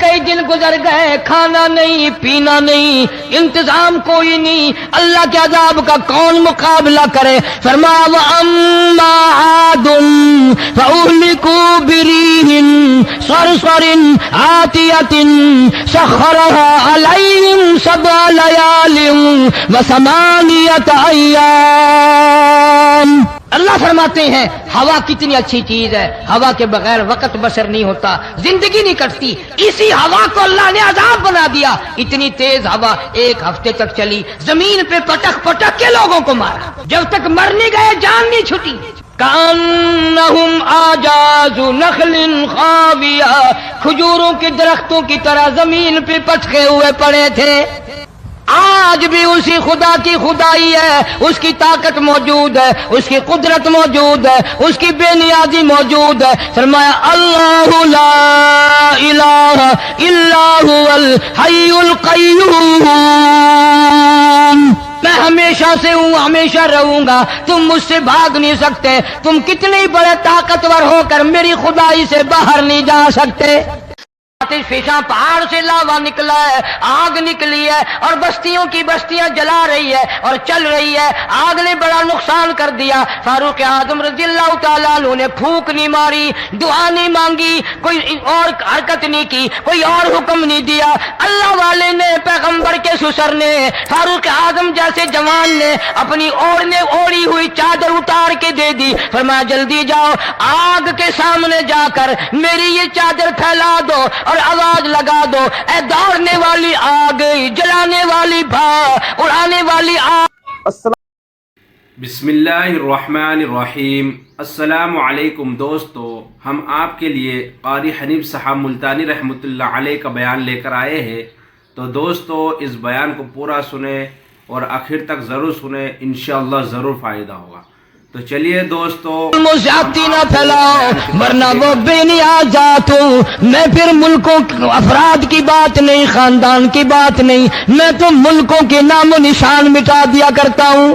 کئی دن گزر گئے، کھانا نہیں، پینا نہیں، انتظام کوئی نہیں، اللہ کے عذاب کا کون مقابلہ کرے؟ فرمایا وَأَمَّا عَادٌ فَأُهْلِكُوا بِرِيحٍ صَرْصَرٍ عَاتِيَةٍ سَخَّرَهَا عَلَيْهِمْ سَبْعَ لَيَالٍ وَثَمَانِيَةَ أَيَّامٍ۔ اللہ فرماتے ہیں ہوا کتنی اچھی چیز ہے، ہوا کے بغیر وقت بسر نہیں ہوتا، زندگی نہیں کٹتی، اسی ہوا کو اللہ نے عذاب بنا دیا۔ اتنی تیز ہوا ایک ہفتے تک چلی، زمین پہ پٹک پٹک کے لوگوں کو مارا، جب تک مر نہیں گئے جان نہیں چھٹی۔ کأنہم اعجاز نخل خاویہ، کھجوروں کے درختوں کی طرح زمین پہ پچکے ہوئے پڑے تھے۔ آج بھی اسی خدا کی خدائی ہے، اس کی طاقت موجود ہے، اس کی قدرت موجود ہے، اس کی بے نیازی موجود ہے۔ فرمایا اللہ لا الہ الا هو الحی القیوم، میں ہمیشہ سے ہوں، ہمیشہ رہوں گا، تم مجھ سے بھاگ نہیں سکتے، تم کتنے بڑے طاقتور ہو کر میری خدائی سے باہر نہیں جا سکتے۔ آتش فشاں پہاڑ سے لاوا نکلا ہے، آگ نکلی ہے اور بستیوں کی بستیاں جلا رہی ہے اور چل رہی ہے۔ آگ نے بڑا نقصان کر دیا۔ فاروق اعظم رضی اللہ تعالیٰ عنہ نے پھونک نہیں ماری، دعا نہیں مانگی، کوئی اور حرکت نہیں کی، کوئی اور حکم نہیں دیا۔ اللہ والے نے، پیغمبر کے سسر نے، فاروق اعظم جیسے جوان نے اپنی اوڑھی ہوئی چادر اتار کے دے دی۔ فرمایا جلدی جاؤ، آگ کے سامنے جا کر میری یہ چادر پھیلا دو اور آواز لگا دو، اے دوڑنے والی آگ، جلانے والی بھا، اڑانے والی آگ۔ بسم اللہ الرحمن الرحیم۔ السلام علیکم دوستو، ہم آپ کے لیے قاری حنیف صاحب ملتانی رحمۃ اللہ علیہ کا بیان لے کر آئے ہیں، تو دوستو اس بیان کو پورا سنیں اور آخر تک ضرور سنیں، انشاءاللہ ضرور فائدہ ہوگا۔ تو چلیے دوستو، زیادتی نہ پھیلاؤ ورنہ وہ بے نیاز ذات ہوں۔ میں پھر ملکوں افراد کی بات نہیں، خاندان کی بات نہیں، میں تو ملکوں کے نام و نشان مٹا دیا کرتا ہوں۔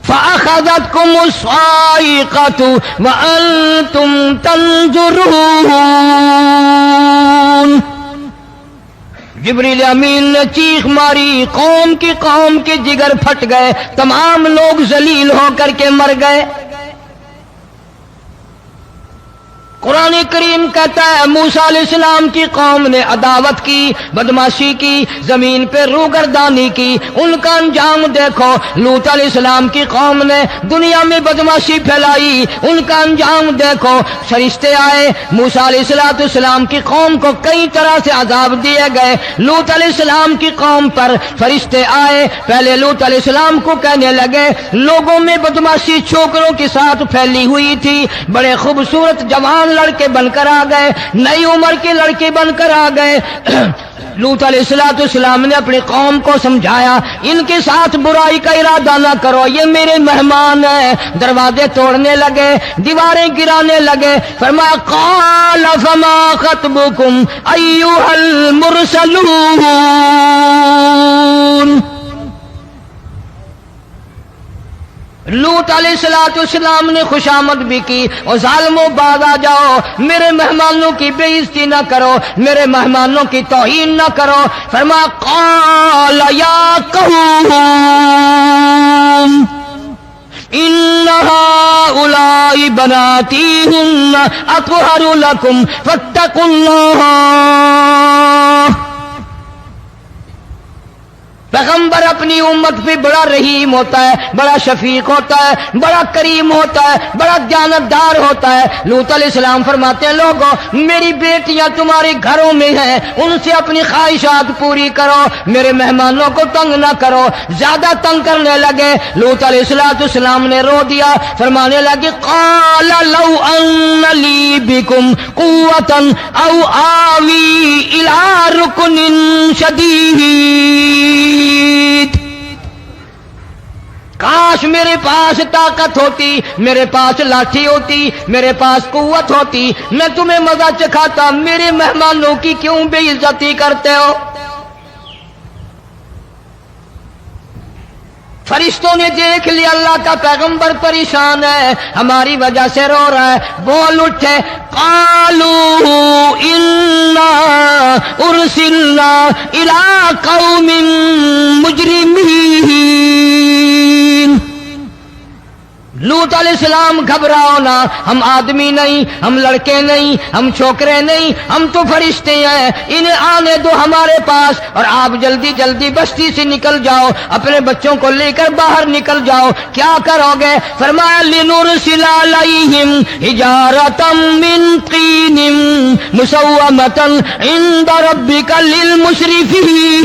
فَأَخَذَتْكُمُ الصَّاعِقَةُ وَأَنْتُمْ تَنْظُرُونَ۔ جبریل امین نے چیخ ماری، قوم کے جگر پھٹ گئے، تمام لوگ ذلیل ہو کر کے مر گئے۔ قرآن کریم کہتا ہے موسیٰ علیہ السلام کی قوم نے عداوت کی، بدماشی کی، زمین پہ روگردانی کی، ان کا انجام دیکھو۔ لوط علیہ السلام کی قوم نے دنیا میں بدماشی پھیلائی، ان کا انجام دیکھو۔ فرشتے آئے، موسیٰ علیہ السلام کی قوم کو کئی طرح سے عذاب دیے گئے۔ لوط علیہ السلام کی قوم پر فرشتے آئے، پہلے لوط علیہ السلام کو کہنے لگے، لوگوں میں بدماشی چھوکروں کے ساتھ پھیلی ہوئی تھی، بڑے خوبصورت جوان لڑکے بن کر آ گئے، نئی عمر کے لڑکے بن کر آ گئے۔ لوط علیہ السلام نے اپنی قوم کو سمجھایا، ان کے ساتھ برائی کا ارادہ نہ کرو، یہ میرے مہمان ہیں۔ دروازے توڑنے لگے، دیواریں گرانے لگے۔ فرمایا قال فما خطبكم ایھا المرسلون۔ لوط علیہ السلام نے خوشامد بھی کی، اور ظالموں باز آ جاؤ، میرے مہمانوں کی بے عزتی نہ کرو، میرے مہمانوں کی توہین نہ کرو۔ فرمایا قال یا قوم ان هؤلاء بناتی هن اطہر لکم فاتقوا اللہ۔ پیغمبر اپنی امت پہ بڑا رحیم ہوتا ہے، بڑا شفیق ہوتا ہے، بڑا کریم ہوتا ہے، بڑا دیانتدار ہوتا ہے۔ لوط علیہ السلام فرماتے ہیں لوگوں، میری بیٹیاں تمہارے گھروں میں ہیں، ان سے اپنی خواہشات پوری کرو، میرے مہمانوں کو تنگ نہ کرو۔ زیادہ تنگ کرنے لگے، لوط علیہ السلام نے رو دیا، فرمانے لگے قال لو ان لی بکم قوۃ او آوی الی رکن شدید۔ کاش میرے پاس طاقت ہوتی، میرے پاس لاٹھی ہوتی، میرے پاس قوت ہوتی، میں تمہیں مزہ چکھاتا، میرے مہمانوں کی کیوں بے عزتی کرتے ہو؟ فرشتوں نے دیکھ لیا اللہ کا پیغمبر پریشان ہے، ہماری وجہ سے رو رہا ہے، بول اٹھے قالوا انا ارسلنا الى قوم مجرمین۔ لوط علیہ السلام گھبراؤ نہ، ہم آدمی نہیں، ہم لڑکے نہیں، ہم چھوکرے نہیں، ہم تو فرشتے ہیں، انہیں آنے دو ہمارے پاس، اور آپ جلدی جلدی بستی سے نکل جاؤ، اپنے بچوں کو لے کر باہر نکل جاؤ۔ کیا کرو گے؟ فرمایا لنرسل علیہم حجارۃ من طین مسومۃ عند ربک للمسرفین۔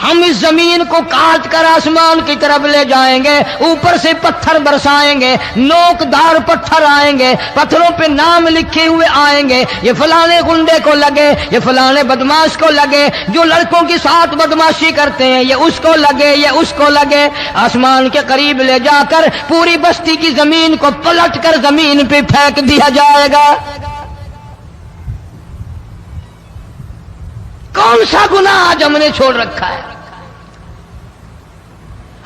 ہم اس زمین کو کاٹ کر آسمان کی طرف لے جائیں گے، اوپر سے پتھر برسائیں گے، نوک دار پتھر آئیں گے، پتھروں پہ نام لکھے ہوئے آئیں گے، یہ فلانے گنڈے کو لگے، یہ فلانے بدماش کو لگے، جو لڑکوں کے ساتھ بدماشی کرتے ہیں یہ اس کو لگے، یہ اس کو لگے۔ آسمان کے قریب لے جا کر پوری بستی کی زمین کو پلٹ کر زمین پہ پھینک دیا جائے گا۔ کون سا گناہ آج ہم نے چھوڑ رکھا ہے؟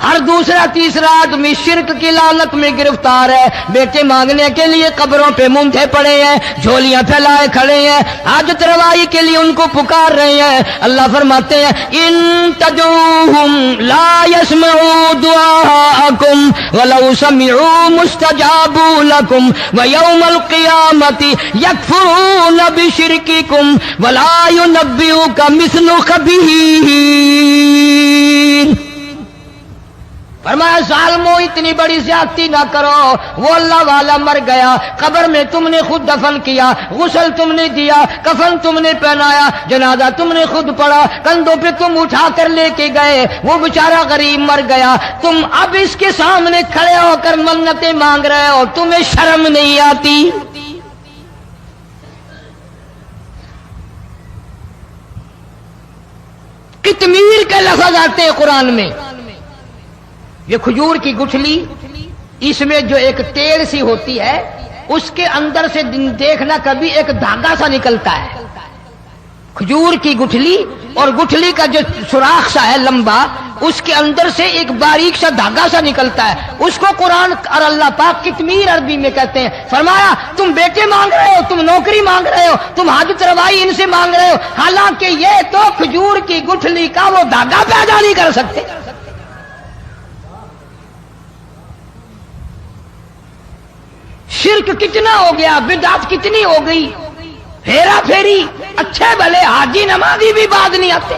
ہر دوسرا تیسرا آدمی شرک کی لعنت میں گرفتار ہے، بیٹے مانگنے کے لیے قبروں پہ منڈے پڑے ہیں، جھولیاں پھیلائے کھڑے ہیں، حاجت روائی کے لیے ان کو پکار رہے ہیں۔ اللہ فرماتے ہیں ان تدعوہم لا يسمعوا دعاءکم ولو سمعوا مستجابوا لکم ویوم القیامت یکفرون بشرککم ولا ینبئک مثل خبیر۔ فرمایا ظالموں اتنی بڑی زیادتی نہ کرو، وہ اللہ والا مر گیا، قبر میں تم نے خود دفن کیا، غسل تم نے دیا، کفن تم نے پہنایا، جنازہ تم نے خود پڑھا، کندھوں پہ تم اٹھا کر لے کے گئے، وہ بیچارہ غریب مر گیا، تم اب اس کے سامنے کھڑے ہو کر منتیں مانگ رہے ہو، تمہیں شرم نہیں آتی؟ قطمیر کے لفظ آتے ہیں قرآن میں۔ یہ کھجور کی گٹھلی، اس میں جو ایک تیل سی ہوتی ہے، اس کے اندر سے دیکھنا کبھی ایک دھاگا سا نکلتا ہے۔ کھجور کی گٹھلی، اور گٹھلی کا جو سوراخ سا ہے لمبا، اس کے اندر سے ایک باریک سا دھاگا سا نکلتا ہے، اس کو قرآن اور اللہ پاک قطمیر عربی میں کہتے ہیں۔ فرمایا تم بیٹے مانگ رہے ہو، تم نوکری مانگ رہے ہو، تم حاجت روائی ان سے مانگ رہے ہو، حالانکہ یہ تو کھجور کی گٹھلی کا وہ دھاگا پیدا نہیں کر سکتے۔ شرک کتنا ہو گیا، بدعت کتنی ہو گئی، ہیرا پھیری، اچھے بھلے حاجی نمازی بھی بعد نہیں آتے۔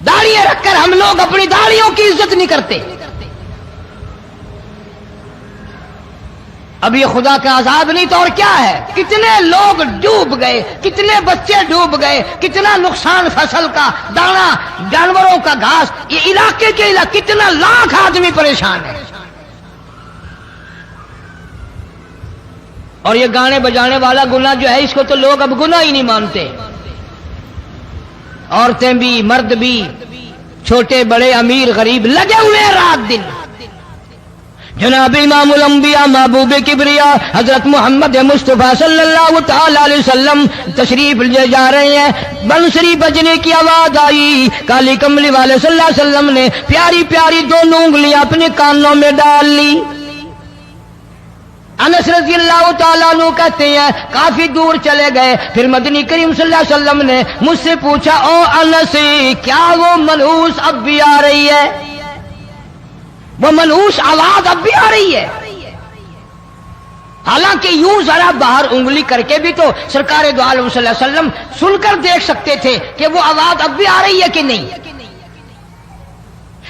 داڑیاں رکھ کر ہم لوگ اپنی داڑیوں کی عزت نہیں کرتے۔ اب یہ خدا کا عذاب نہیں تو اور کیا ہے؟ کتنے لوگ ڈوب گئے، کتنے بچے ڈوب گئے، کتنا نقصان فصل کا، دانا، جانوروں کا گھاس، یہ علاقے کے علاقے کتنا لاکھ آدمی پریشان ہے۔ اور یہ گانے بجانے والا گناہ جو ہے، اس کو تو لوگ اب گناہ ہی نہیں مانتے، عورتیں بھی مرد بھی، چھوٹے بڑے امیر غریب لگے ہوئے ہیں رات دن۔ جناب امام الانبیاء محبوب کبریا حضرت محمد مصطفیٰ صلی اللہ تعالی علیہ وسلم تشریف لے جا رہے ہیں، بنسری بجنے کی آواز آئی، کالی کملی والے صلی اللہ علیہ وسلم نے پیاری پیاری دونوں انگلیاں اپنے کانوں میں ڈال لی۔ انس رضی اللہ تعالیٰ عنہ کہتے ہیں کافی دور چلے گئے، پھر مدنی کریم صلی اللہ علیہ وسلم نے مجھ سے پوچھا او انس، کیا وہ منحوس اب بھی آ رہی ہے؟ وہ منحوس آواز اب بھی آ رہی ہے؟ حالانکہ یوں ذرا باہر انگلی کر کے بھی تو سرکار دو عالم صلی اللہ علیہ وسلم سن کر دیکھ سکتے تھے کہ وہ آواز اب بھی آ رہی ہے کہ نہیں۔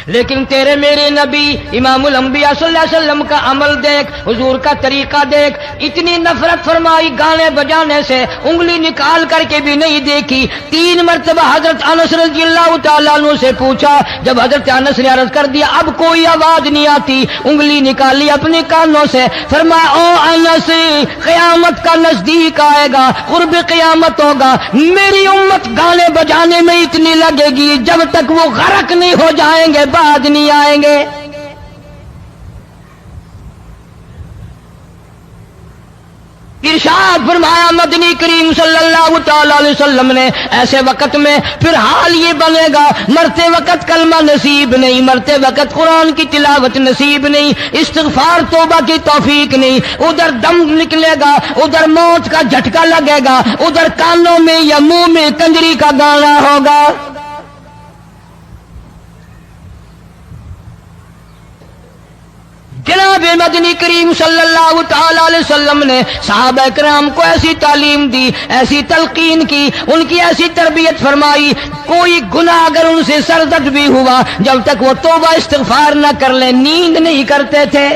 لیکن تیرے میرے نبی امام الانبیاء صلی اللہ علیہ وسلم کا عمل دیکھ، حضور کا طریقہ دیکھ، اتنی نفرت فرمائی گانے بجانے سے، انگلی نکال کر کے بھی نہیں دیکھی۔ 3 مرتبہ حضرت انس رضی اللہ تعالیٰ عنہ سے پوچھا، جب حضرت انس نے عرض کر دیا اب کوئی آواز نہیں آتی، انگلی نکالی اپنے کانوں سے، فرمایا او انس، قیامت کا نزدیک آئے گا، قرب قیامت ہوگا، میری امت گانے بجانے میں اتنی لگے گی جب تک وہ غرق نہیں ہو جائیں گے بعد نہیں آئیں گے۔ ارشاد فرمایا مدنی کریم صلی اللہ تعالی علیہ وسلم نے ایسے وقت میں پھر حال یہ بنے گا، مرتے وقت کلمہ نصیب نہیں، مرتے وقت قرآن کی تلاوت نصیب نہیں، استغفار توبہ کی توفیق نہیں، ادھر دم نکلے گا، ادھر موت کا جھٹکا لگے گا، ادھر کانوں میں یا منہ میں کنجری کا گانا ہوگا۔ جناب مدنی کریم صلی اللہ تعالی علیہ وسلم نے صحابہ کرام کو ایسی تعلیم دی، ایسی تلقین کی، ان کی ایسی تربیت فرمائی، کوئی گناہ اگر ان سے سرزد بھی ہوا جب تک وہ توبہ استغفار نہ کر لیں نیند نہیں کرتے تھے۔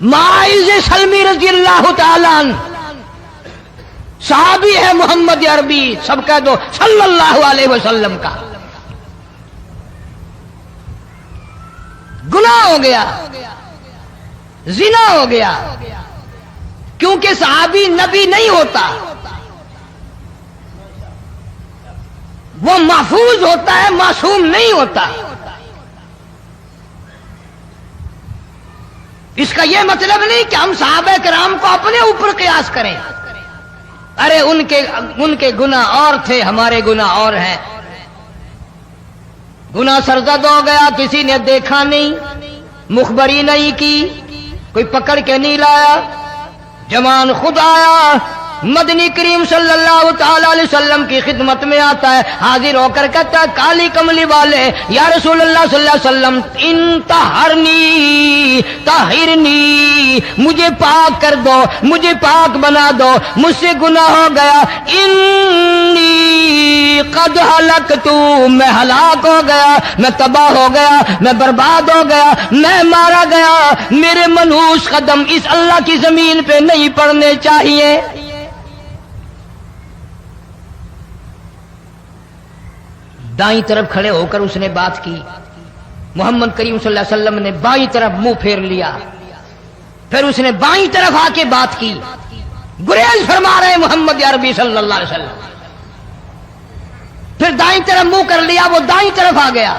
معاذ سلمی رضی اللہ تعالی عنہ صحابی ہے محمد عربی، سب کہہ دو صلی اللہ علیہ وسلم کا، گناہ ہو گیا، زنا ہو گیا، کیونکہ صحابی نبی نہیں ہوتا، وہ محفوظ ہوتا ہے، معصوم نہیں ہوتا۔ اس کا یہ مطلب نہیں کہ ہم صحابہ کرام کو اپنے اوپر قیاس کریں، ارے ان کے گناہ اور تھے، ہمارے گناہ اور ہیں۔ گناہ سرزد ہو گیا، کسی نے دیکھا نہیں، مخبری نہیں کی، کوئی پکڑ کے نہیں لایا، جوان خود آیا، مدنی کریم صلی اللہ تعالی علیہ وسلم کی خدمت میں آتا ہے، حاضر ہو کر کہتا ہے کالی کملی والے یا رسول اللہ صلی اللہ علیہ وسلم انطہرنی طہرنی، مجھے پاک کر دو، مجھے پاک بنا دو، مجھ سے گناہ ہو گیا، انی قد ہلکت، میں ہلاک ہو گیا، میں تباہ ہو گیا، میں برباد ہو گیا، میں مارا گیا، میرے منحوس قدم اس اللہ کی زمین پہ نہیں پڑنے چاہیے۔ دائیں طرف کھڑے ہو کر اس نے بات کی، محمد کریم صلی اللہ علیہ وسلم نے بائیں طرف منہ پھیر لیا، پھر اس نے بائیں طرف آ کے بات کی، گریز فرما رہے محمد عربی صلی اللہ علیہ وسلم، پھر دائیں طرف منہ کر لیا، وہ دائیں طرف آ گیا۔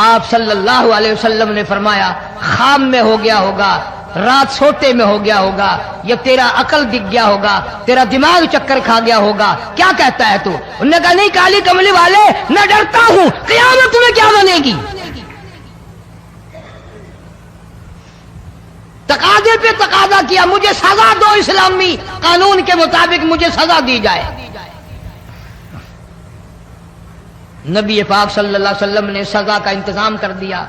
آپ صلی اللہ علیہ وسلم نے فرمایا خواب میں ہو گیا ہوگا، رات سوتے میں ہو گیا ہوگا، یا تیرا عقل دکھ گیا ہوگا، تیرا دماغ چکر کھا گیا ہوگا، کیا کہتا ہے تو؟ انہوں نے کہا نہیں کالی کملی والے، میں ڈرتا ہوں قیامت میں کیا بنے گی۔ تقاضے پہ تقاضا کیا، مجھے سزا دو، اسلامی قانون کے مطابق مجھے سزا دی جائے۔ نبی پاک صلی اللہ علیہ وسلم نے سزا کا انتظام کر دیا۔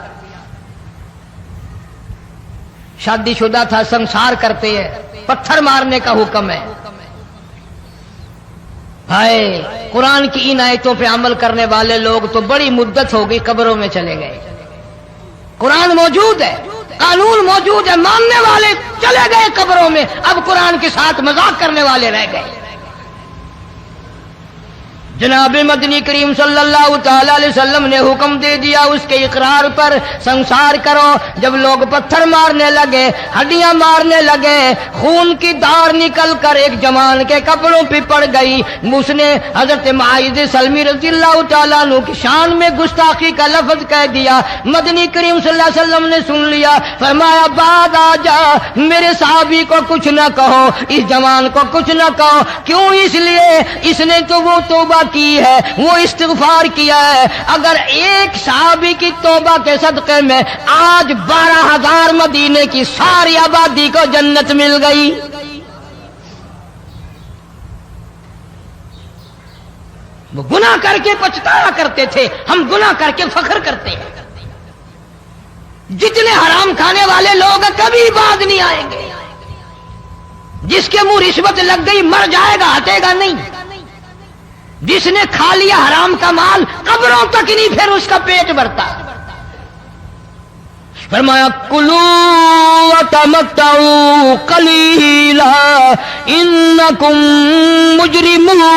شادی شدہ تھا، سنسار کرتے ہیں، پتھر مارنے کا حکم ہے۔ ہائے قرآن کی ان آیتوں پہ عمل کرنے والے لوگ تو بڑی مدت ہو گئی قبروں میں چلے گئے۔ قرآن موجود ہے، قانون موجود ہے، ماننے والے چلے گئے قبروں میں، اب قرآن کے ساتھ مذاق کرنے والے رہ گئے۔ جناب مدنی کریم صلی اللہ تعالی علیہ وسلم نے حکم دے دیا اس کے اقرار پر سنسار کرو۔ جب لوگ پتھر مارنے لگے، ہڈیاں مارنے لگے، خون کی دھار نکل کر ایک جوان کے کپڑوں پہ پڑ گئی، اس نے حضرت معاذ سلمی رضی اللہ تعالیٰ عنہ کی شان میں گستاخی کا لفظ کہہ دیا۔ مدنی کریم صلی اللہ علیہ وسلم نے سن لیا، فرمایا بعد آ جا، میرے صحابی کو کچھ نہ کہو، اس جوان کو کچھ نہ کہو۔ کیوں؟ اس لیے اس نے تو وہ توبہ کی ہے، وہ استغفار کیا ہے۔ اگر ایک صحابی کی توبہ کے صدقے میں آج 12,000 مدینے کی ساری آبادی کو جنت مل گئی۔ وہ گناہ کر کے پچھتایا کرتے تھے، ہم گناہ کر کے فخر کرتے ہیں۔ جتنے حرام کھانے والے لوگ کبھی بعد نہیں آئیں گے۔ جس کے منہ رشوت لگ گئی مر جائے گا، ہٹے گا نہیں۔ جس نے کھا لیا حرام کا مال قبروں تک نہیں پھر اس کا پیٹ بھرتا۔ فرمایا کلوا وتمتعوا قلیلا انکم مجرمون،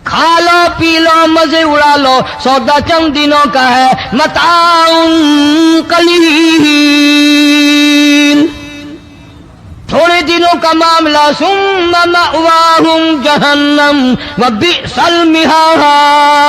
کھا لو پی لو مزے اڑا لو، سودا چند دنوں کا ہے، متاع قلیل، تھوڑے دنوں کا معاملہ، ثم مأواہم جہنم وبئس المہاد،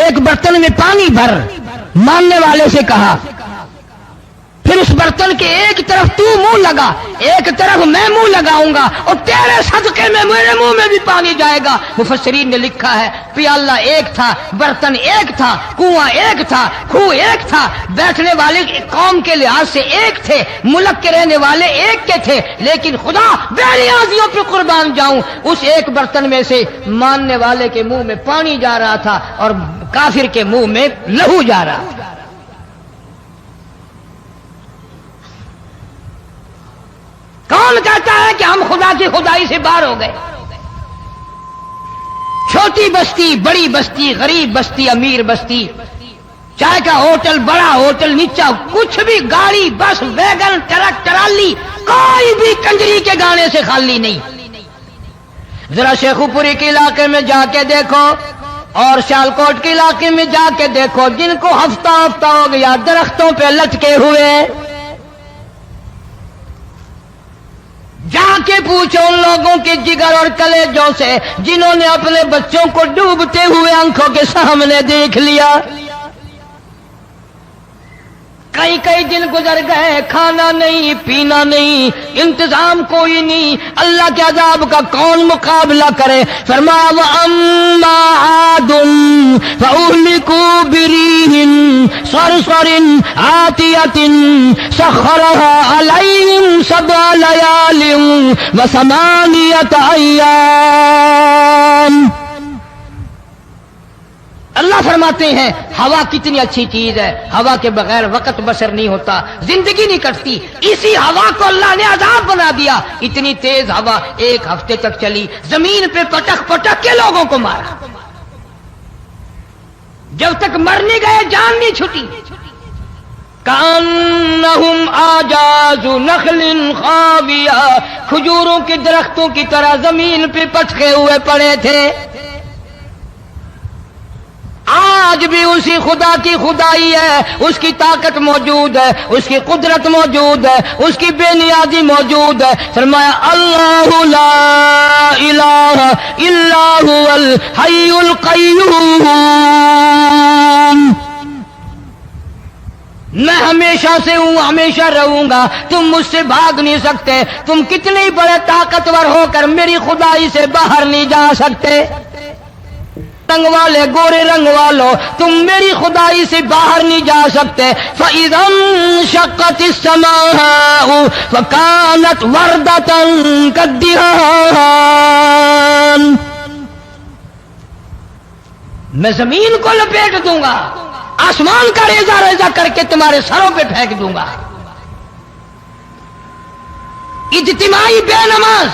ایک برتن میں پانی بھر، ماننے والے سے کہا، پھر اس برتن کے ایک طرف تو منہ لگا، ایک طرف میں منہ لگاؤں گا، اور تیرے صدقے میں میرے منہ میں بھی پانی جائے گا۔ مفسرین نے لکھا ہے پیالہ ایک تھا، برتن ایک تھا، کنواں ایک تھا، کھوہ ایک تھا، بیٹھنے والے قوم کے لحاظ سے ایک تھے، ملک کے رہنے والے ایک کے تھے، لیکن خدا بے نیازیوں پہ قربان جاؤں، اس ایک برتن میں سے ماننے والے کے منہ میں پانی جا رہا تھا اور کافر کے منہ میں لہو جا رہا تھا۔ کون کہتا ہے کہ ہم خدا کی خدائی سے باہر ہو گئے؟ چھوٹی بستی، بڑی بستی، غریب بستی، امیر بستی، چائے کا ہوٹل، بڑا ہوٹل، نیچا، کچھ بھی، گاڑی، بس، ویگن، ٹرک، ٹرالی، کوئی بھی کنجری کے گانے سے خالی نہیں۔ ذرا شیخو پوری کے علاقے میں جا کے دیکھو اور سیالکوٹ کے علاقے میں جا کے دیکھو، جن کو ہفتہ ہفتہ ہو گیا درختوں پہ لٹکے ہوئے، جا کے پوچھو ان لوگوں کے جگر اور کلیجوں سے جنہوں نے اپنے بچوں کو ڈوبتے ہوئے آنکھوں کے سامنے دیکھ لیا۔ کئی کئی دن گزر گئے، کھانا نہیں، پینا نہیں، انتظام کوئی نہیں، اللہ کے عذاب کا کون مقابلہ کرے؟ فرمایا وَأَمَّا عَادٌ فَأُهْلِكُوا بِرِيحٍ صَرْصَرٍ عَاتِيَةٍ سَخَّرَهَا عَلَيْهِمْ سَبْعَ لَيَالٍ وَثَمَانِيَةَ أَيَّامٍ۔ اللہ فرماتے ہیں ہوا کتنی اچھی چیز ہے، ہوا کے بغیر وقت بسر نہیں ہوتا، زندگی نہیں کٹتی، اسی ہوا کو اللہ نے عذاب بنا دیا۔ اتنی تیز ہوا ایک ہفتے تک چلی، زمین پہ پٹک پٹک کے لوگوں کو مارا، جب تک مر نہیں گئے جان نہیں چھٹی۔ کأنہم اعجاز نخل خاویہ، کھجوروں کے درختوں کی طرح زمین پہ پٹکے ہوئے پڑے تھے۔ آج بھی اسی خدا کی خدائی ہے، اس کی طاقت موجود ہے، اس کی قدرت موجود ہے، اس کی بے نیازی موجود ہے۔ فرمایا اللہ لا الہ الا هو الحی القیوم، میں ہمیشہ سے ہوں، ہمیشہ رہوں گا، تم مجھ سے بھاگ نہیں سکتے، تم کتنے بڑے طاقتور ہو کر میری خدائی سے باہر نہیں جا سکتے۔ رنگ والے، گورے رنگ والو، تم میری خدائی سے باہر نہیں جا سکتے۔ فَإِذَا انشَقَّتِ السَّمَاءُ فَكَانَتْ وَرْدَةً كَالدِّهَانِ، میں زمین کو لپیٹ دوں گا، آسمان کا ریزہ ریزہ کر کے تمہارے سروں پہ پھینک دوں گا۔ اجتماعی بے نماز،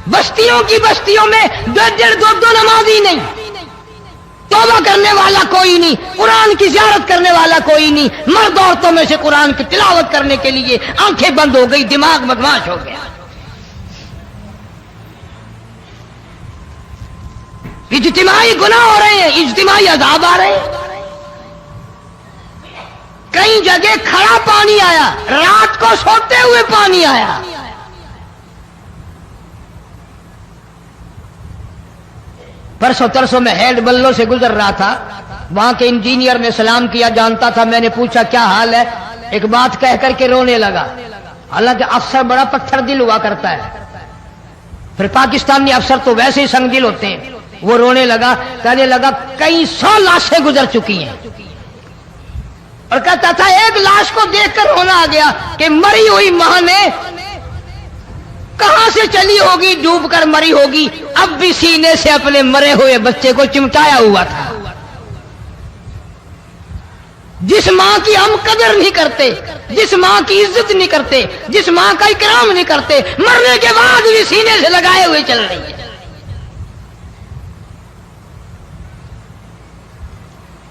بستیوں کی بستیوں میں دو نمازی نہیں، توبہ کرنے والا کوئی نہیں، قرآن کی زیارت کرنے والا کوئی نہیں، مرد عورتوں میں سے قرآن کی تلاوت کرنے کے لیے آنکھیں بند ہو گئی، دماغ بدماش ہو گیا۔ اجتماعی گناہ ہو رہے ہیں، اجتماعی عذاب آ رہے ہیں۔ کئی جگہ کھڑا پانی آیا، رات کو سوتے ہوئے پانی آیا۔ پرسوں ترسوں میں ہیڈ بلوں سے گزر رہا تھا، وہاں کے انجینئر نے سلام کیا، جانتا تھا، میں نے پوچھا کیا حال ہے، ایک بات کہہ کر کے رونے لگا، حالانکہ افسر بڑا پتھر دل ہوا کرتا ہے، پھر پاکستانی افسر تو ویسے ہی سنگ دل ہوتے ہیں۔ وہ رونے لگا، کہنے لگا کئی 100 لاشیں گزر چکی ہیں، اور کہتا تھا ایک لاش کو دیکھ کر رونا آ گیا کہ مری ہوئی ماں نے کہاں سے چلی ہوگی، ڈوب کر مری ہوگی، اب بھی سینے سے اپنے مرے ہوئے بچے کو چمٹایا ہوا تھا۔ جس ماں کی ہم قدر نہیں کرتے، جس ماں کی عزت نہیں کرتے، جس ماں کا اکرام نہیں کرتے، مرنے کے بعد بھی سینے سے لگائے ہوئے چل رہی ہے۔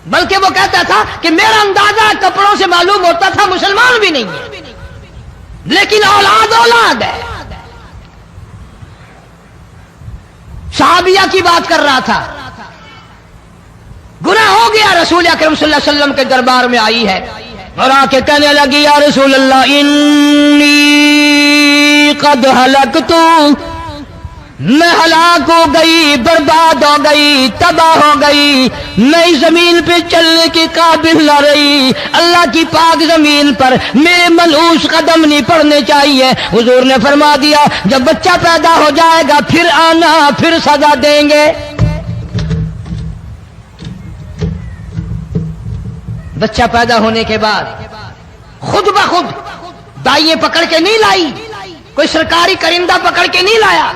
بلکہ وہ کہتا تھا کہ میرا اندازہ کپڑوں سے معلوم ہوتا تھا مسلمان بھی نہیں ہے، لیکن اولاد اولاد ہے۔ صحابیہ کی بات کر رہا تھا، گناہ ہو گیا، رسول اکرم صلی اللہ علیہ وسلم کے دربار میں آئی ہے اور آ کے کہنے لگی یا رسول اللہ انی قد ہلکت، میں ہلاک ہو گئی، برباد ہو گئی، تباہ ہو گئی، میں اس زمین پہ چلنے کے قابل نہ رہی، اللہ کی پاک زمین پر میرے ملعوس قدم نہیں پڑنے چاہیے۔ حضور نے فرما دیا جب بچہ پیدا ہو جائے گا پھر آنا، پھر سزا دیں گے۔ بچہ پیدا ہونے کے بعد خود بخود دائیں پکڑ کے نہیں لائی، کوئی سرکاری کرندہ پکڑ کے نہیں لایا،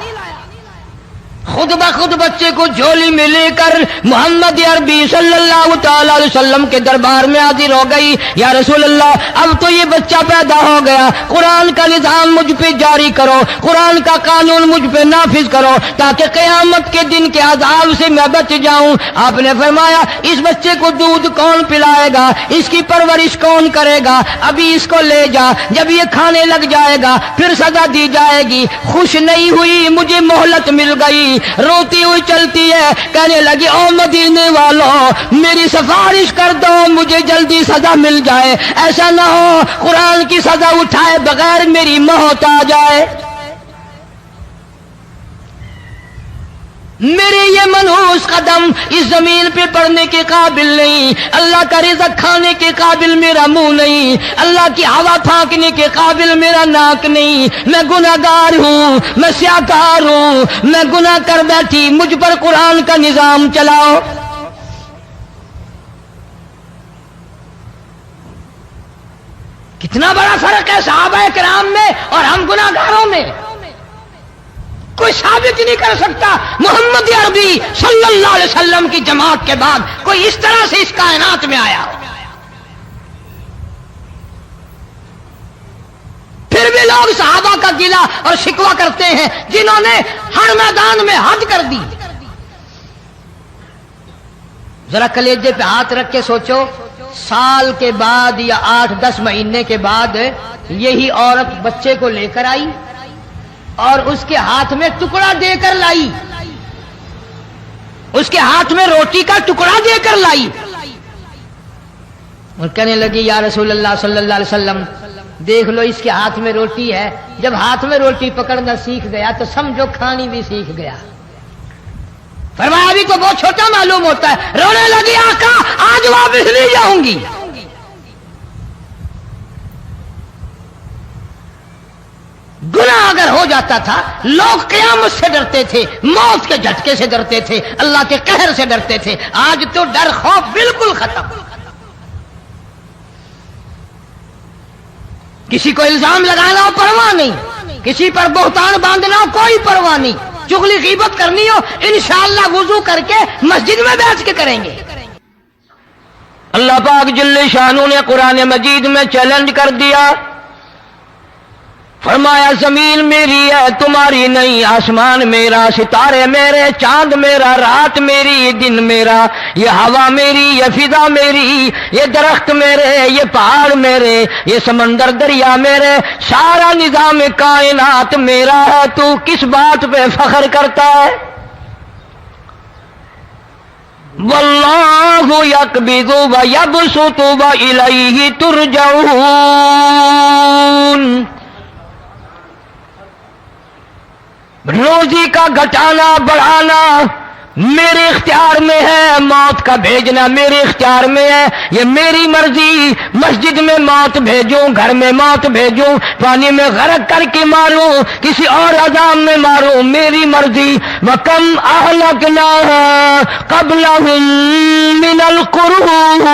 خود بخود بچے کو جھولی میں لے کر محمد عربی صلی اللہ تعالی علیہ وسلم کے دربار میں حاضر ہو گئی۔ یا رسول اللہ اب تو یہ بچہ پیدا ہو گیا، قرآن کا نظام مجھ پہ جاری کرو، قرآن کا قانون مجھ پہ نافذ کرو تاکہ قیامت کے دن کے عذاب سے میں بچ جاؤں۔ آپ نے فرمایا اس بچے کو دودھ کون پلائے گا، اس کی پرورش کون کرے گا، ابھی اس کو لے جا، جب یہ کھانے لگ جائے گا پھر سزا دی جائے گی۔ خوش نہیں ہوئی، مجھے مہلت مل گئی، روتی ہوئی چلتی ہے، کہنے لگی او مدینے والوں میری سفارش کر دو، مجھے جلدی سزا مل جائے، ایسا نہ ہو قرآن کی سزا اٹھائے بغیر میری موت آ جائے۔ میرے یہ منحوس قدم اس زمین پہ پڑنے کے قابل نہیں، اللہ کا رزق کھانے کے قابل میرا منہ نہیں، اللہ کی ہوا پھانکنے کے قابل میرا ناک نہیں، میں گناہگار ہوں، میں سیاکار ہوں، میں گناہ کر بیٹھی، مجھ پر قرآن کا نظام چلاؤ۔ کتنا بڑا فرق ہے صحابہ کرام میں اور ہم گناہگاروں میں، کوئی ثابت نہیں کر سکتا محمد عربی صلی اللہ علیہ وسلم کی جماعت کے بعد کوئی اس طرح سے اس کائنات میں آیا ہو۔ پھر بھی لوگ صحابہ کا گلہ اور شکوہ کرتے ہیں جنہوں نے ہر میدان میں حد کر دی۔ ذرا کلیجے پہ ہاتھ رکھ کے سوچو، سال کے بعد یا 8-10 مہینے کے بعد یہی عورت بچے کو لے کر آئی اور اس کے ہاتھ میں ٹکڑا دے کر لائی، اس کے ہاتھ میں روٹی کا ٹکڑا دے کر لائی اور کہنے لگی یا رسول اللہ صلی اللہ علیہ وسلم دیکھ لو اس کے ہاتھ میں روٹی ہے، جب ہاتھ میں روٹی پکڑنا سیکھ گیا تو سمجھو کھانی بھی سیکھ گیا۔ فرمایا ابھی تو بہت چھوٹا معلوم ہوتا ہے، رونے لگی آقا آج واپس نہیں جاؤں گی۔ گناہ اگر ہو جاتا تھا لوگ قیامت سے ڈرتے تھے، موت کے جھٹکے سے ڈرتے تھے، اللہ کے قہر سے ڈرتے تھے، آج تو ڈر خوف بالکل ختم۔ کسی کو الزام لگانا ہو پرواہ نہیں، کسی پر بہتان باندھنا ہو کوئی پرواہ نہیں، چغلی غیبت کرنی ہو انشاءاللہ وضو کر کے مسجد میں بیٹھ کے کریں گے۔ اللہ پاک جل شانہ نے قرآن مجید میں چیلنج کر دیا، فرمایا زمین میری ہے تمہاری نہیں، آسمان میرا، ستارے میرے، چاند میرا، رات میری، دن میرا، یہ ہوا میری، یہ فضا میری، یہ درخت میرے، یہ پہاڑ میرے، یہ سمندر دریا میرے، سارا نظام کائنات میرا ہے، تو کس بات پہ فخر کرتا ہے؟ واللہ یقبض ویبسط والیہ ترجعون۔ روزی کا گھٹانا بڑھانا میرے اختیار میں ہے، موت کا بھیجنا میرے اختیار میں ہے، یہ میری مرضی، مسجد میں موت بھیجوں، گھر میں موت بھیجوں، پانی میں غرق کر کے ماروں، کسی اور عذاب میں ماروں، میری مرضی۔ وَكَمْ أَهْلَكْنَا قَبْلَهُمْ مِنَ الْقُرُونِ،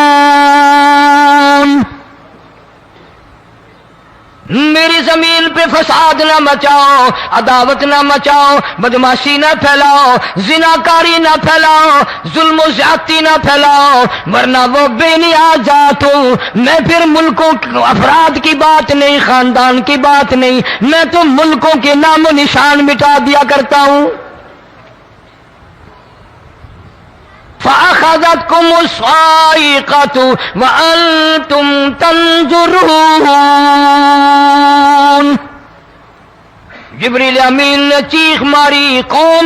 میری زمین پہ فساد نہ مچاؤ، عداوت نہ مچاؤ، بدماشی نہ پھیلاؤ، زناکاری نہ پھیلاؤ، ظلم و زیادتی نہ پھیلاؤ، ورنہ وہ بے نیاز ذات ہوں۔ میں پھر ملکوں افراد کی بات نہیں، خاندان کی بات نہیں، میں تو ملکوں کے نام و نشان مٹا دیا کرتا ہوں۔ فَأَخَذَتْكُمُ الصَّاعِقَةُ وَأَنْتُمْ تَنْظُرُونَ، جبریل امین نے چیخ ماری، قوم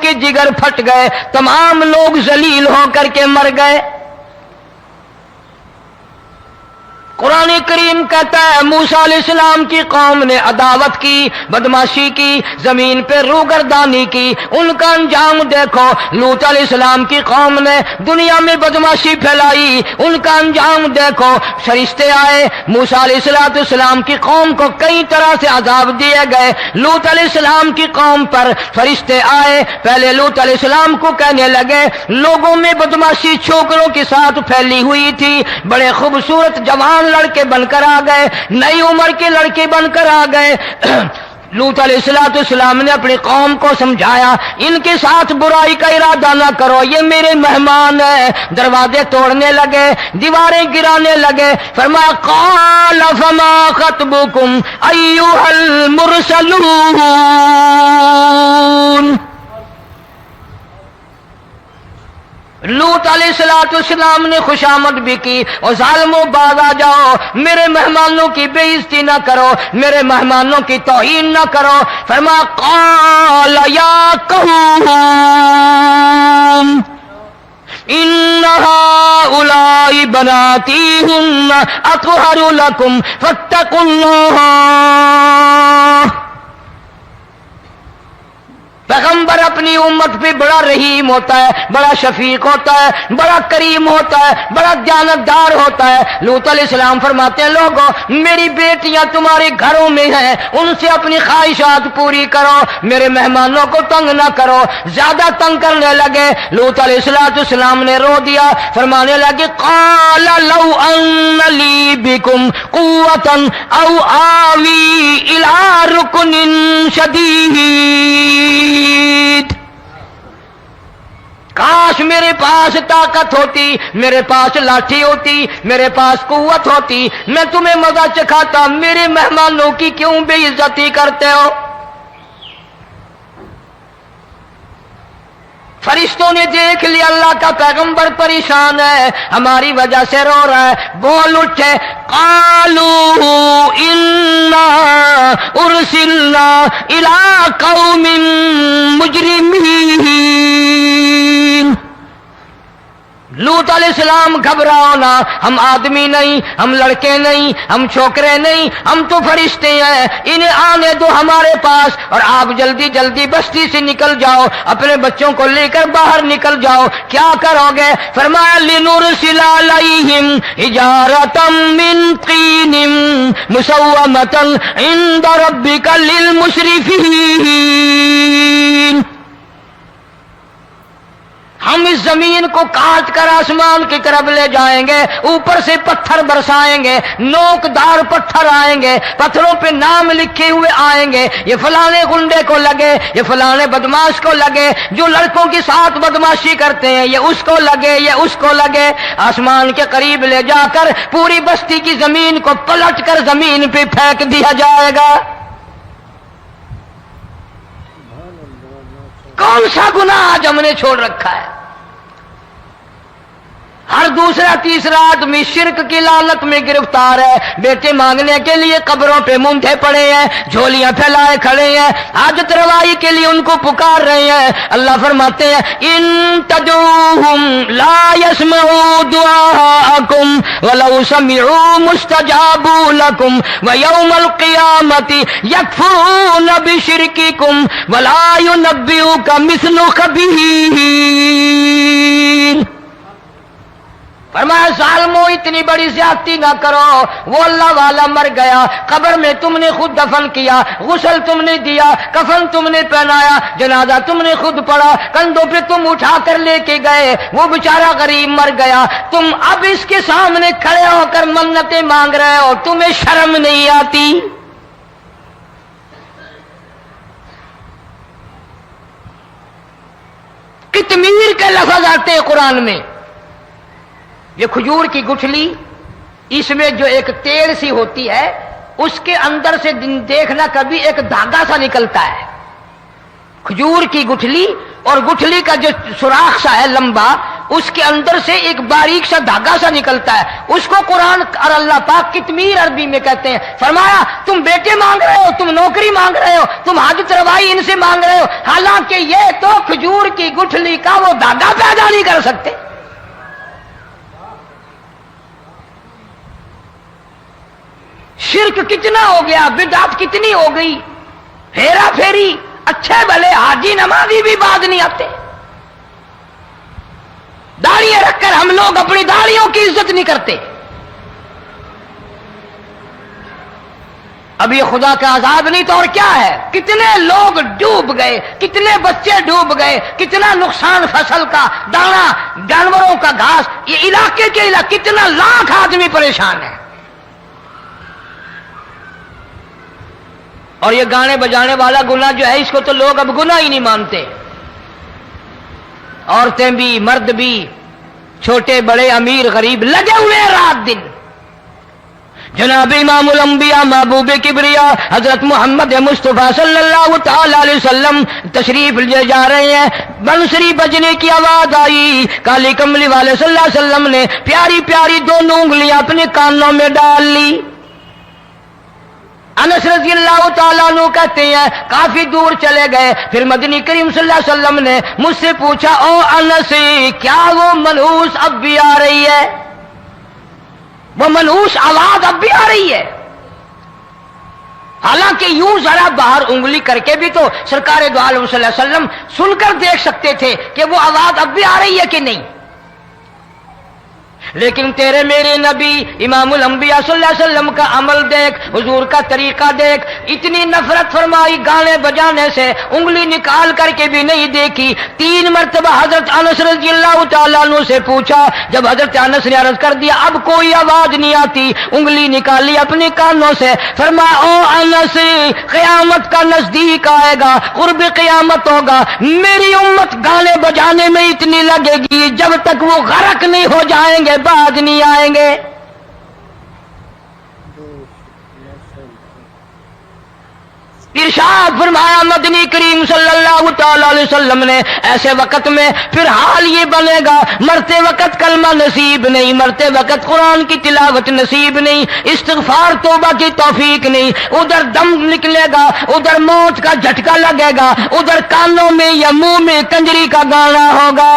کے جگر پھٹ گئے، تمام لوگ ذلیل ہو کر کے مر گئے۔ قرآن کریم کہتا ہے موسیٰ علیہ السلام کی قوم نے عداوت کی، بدماشی کی، زمین پہ روگردانی کی، ان کا انجام دیکھو۔ لوط علیہ السلام کی قوم نے دنیا میں بدماشی پھیلائی، ان کا انجام دیکھو۔ فرشتے آئے، موسیٰ علیہ السلام کی قوم کو کئی طرح سے عذاب دیے گئے۔ لوط علیہ السلام کی قوم پر فرشتے آئے، پہلے لوط علیہ السلام کو کہنے لگے لوگوں میں بدماشی چھوکروں کے ساتھ پھیلی ہوئی تھی، بڑے خوبصورت جوان لڑکے بن کر آ گئے، نئی عمر کے لڑکے بن کر آ گئے۔ لوط علیہ السلام نے اپنی قوم کو سمجھایا ان کے ساتھ برائی کا ارادہ نہ کرو، یہ میرے مہمان ہیں۔ دروازے توڑنے لگے، دیواریں گرانے لگے، فرمایا قال فما خطبکم ایھا المرسلون۔ لوط علیہ السلام نے خوشامد بھی کی، اور ظالموں باز آ جاؤ، میرے مہمانوں کی بے عزتی نہ کرو، میرے مہمانوں کی توہین نہ کرو۔ فرمایا قال یا قوم ان هؤلاء بناتی هن اطہر لکم فاتقوا اللہ۔ پیغمبر اپنی امت پہ بڑا رحیم ہوتا ہے، بڑا شفیق ہوتا ہے، بڑا کریم ہوتا ہے، بڑا دیانتدار ہوتا ہے۔ لوط علیہ السلام فرماتے ہیں لوگوں میری بیٹیاں تمہارے گھروں میں ہیں، ان سے اپنی خواہشات پوری کرو، میرے مہمانوں کو تنگ نہ کرو۔ زیادہ تنگ کرنے لگے، لوط علیہ السلام نے رو دیا، فرمانے لگے قال لو ان لی بکم قوة او آوی الی رکن شدید۔ کاش میرے پاس طاقت ہوتی، میرے پاس لاٹھی ہوتی، میرے پاس قوت ہوتی، میں تمہیں مزہ چکھاتا، میرے مہمانوں کی کیوں بے عزتی کرتے ہو؟ فرشتوں نے دیکھ لیا اللہ کا پیغمبر پریشان ہے، ہماری وجہ سے رو رہا ہے، بول اٹھے قالوا انا ارسلنا الى قوم مجرمین۔ لوط علیہ السلام گھبراؤ نہ، ہم آدمی نہیں، ہم لڑکے نہیں، ہم چھوکرے نہیں، ہم تو فرشتے ہیں، انہیں آنے دو ہمارے پاس، اور آپ جلدی جلدی بستی سے نکل جاؤ، اپنے بچوں کو لے کر باہر نکل جاؤ۔ کیا کرو گے؟ فرمایا لنرسل علیہم حجارۃ من طین مسومۃ عند ربک للمسرفین۔ ہم اس زمین کو کاٹ کر آسمان کی طرف لے جائیں گے، اوپر سے پتھر برسائیں گے، نوکدار پتھر آئیں گے، پتھروں پہ نام لکھے ہوئے آئیں گے، یہ فلانے گنڈے کو لگے، یہ فلانے بدماش کو لگے، جو لڑکوں کے ساتھ بدماشی کرتے ہیں یہ اس کو لگے، یہ اس کو لگے۔ آسمان کے قریب لے جا کر پوری بستی کی زمین کو پلٹ کر زمین پہ پھینک دیا جائے گا۔ کون سا گناہ آج ہم نے چھوڑ رکھا ہے؟ ہر دوسرا تیسرا آدمی شرک کی لعنت میں گرفتار ہے، بیٹے مانگنے کے لیے قبروں پہ مونڈے پڑے ہیں، جھولیاں پھیلائے کھڑے ہیں، حاجت روائی کے لیے ان کو پکار رہے ہیں۔ اللہ فرماتے ہیں ان تدعوہم لا يسمعوا دعاءکم ولو سمعوا مستجابوا لکم ویوم القیامت یکفرون بشرککم ولا ینبئک مثل خبیر۔ فرمایا ظالموں اتنی بڑی زیادتی نہ کرو، وہ اللہ والا مر گیا، قبر میں تم نے خود دفن کیا، غسل تم نے دیا، کفن تم نے پہنایا، جنازہ تم نے خود پڑھا، کندھوں پہ تم اٹھا کر لے کے گئے، وہ بیچارہ غریب مر گیا، تم اب اس کے سامنے کھڑے ہو کر منتیں مانگ رہے ہو، تمہیں شرم نہیں آتی؟ قطمیر کے لفظ آتے ہیں قرآن میں، یہ کھجور کی گٹھلی، اس میں جو ایک تیل سی ہوتی ہے، اس کے اندر سے دیکھنا کبھی ایک دھاگا سا نکلتا ہے، کھجور کی گٹھلی، اور گٹھلی کا جو سوراخ سا ہے لمبا، اس کے اندر سے ایک باریک سا دھاگا سا نکلتا ہے، اس کو قرآن اور اللہ پاک قطمیر عربی میں کہتے ہیں۔ فرمایا تم بیٹے مانگ رہے ہو، تم نوکری مانگ رہے ہو، تم حاجت روائی ان سے مانگ رہے ہو، حالانکہ یہ تو کھجور کی گٹھلی کا وہ دھاگا پیدا نہیں کر سکتے۔ شرک کتنا ہو گیا، بدعت کتنی ہو گئی، ہیرا پھیری، اچھے بھلے حاجی نمازی بھی بعد نہیں آتے، داڑیاں رکھ کر ہم لوگ اپنی داڑیوں کی عزت نہیں کرتے۔ اب یہ خدا کا عذاب نہیں تو اور کیا ہے؟ کتنے لوگ ڈوب گئے، کتنے بچے ڈوب گئے، کتنا نقصان فصل کا، دانا، جانوروں کا گھاس، یہ علاقے کے علاقے کتنا لاکھ آدمی پریشان ہے۔ اور یہ گانے بجانے والا گناہ جو ہے اس کو تو لوگ اب گناہ ہی نہیں مانتے، عورتیں بھی مرد بھی، چھوٹے بڑے امیر غریب لگے ہوئے ہیں رات دن۔ جناب امام الانبیاء محبوب کبریا حضرت محمد مصطفیٰ صلی اللہ تعالی علیہ وسلم تشریف لے جا رہے ہیں، بنسری بجنے کی آواز آئی، کالی کملی والے صلی اللہ علیہ وسلم نے پیاری پیاری دونوں انگلیاں اپنے کانوں میں ڈال لی۔ انس رضی اللہ تعالیٰ عنہ کہتے ہیں کافی دور چلے گئے، پھر مدنی کریم صلی اللہ علیہ وسلم نے مجھ سے پوچھا، او انس کیا وہ منحوس اب بھی آ رہی ہے؟ وہ منحوس آواز اب بھی آ رہی ہے؟ حالانکہ یوں ذرا باہر انگلی کر کے بھی تو سرکار دو عالم صلی اللہ علیہ وسلم سن کر دیکھ سکتے تھے کہ وہ آواز اب بھی آ رہی ہے کہ نہیں، لیکن تیرے میرے نبی امام الانبیاء صلی اللہ علیہ وسلم کا عمل دیکھ، حضور کا طریقہ دیکھ، اتنی نفرت فرمائی گانے بجانے سے، انگلی نکال کر کے بھی نہیں دیکھی۔ 3 مرتبہ حضرت انس رضی اللہ تعالیٰ عنہ سے پوچھا، جب حضرت انس نے عرض کر دیا اب کوئی آواز نہیں آتی، انگلی نکالی اپنے کانوں سے، فرمایا او انس قیامت کا نزدیک آئے گا، قرب قیامت ہوگا، میری امت گانے بجانے میں اتنی لگے گی جب تک وہ غرق نہیں ہو جائیں گے بعد نہیں آئیں گے۔ ارشاد فرمایا مدنی کریم صلی اللہ تعالی علیہ وسلم نے ایسے وقت میں پھر حال یہ بنے گا، مرتے وقت کلمہ نصیب نہیں، مرتے وقت قرآن کی تلاوت نصیب نہیں، استغفار توبہ کی توفیق نہیں، ادھر دم نکلے گا، ادھر موت کا جھٹکا لگے گا، ادھر کانوں میں یا منہ میں کنجری کا گانا ہوگا۔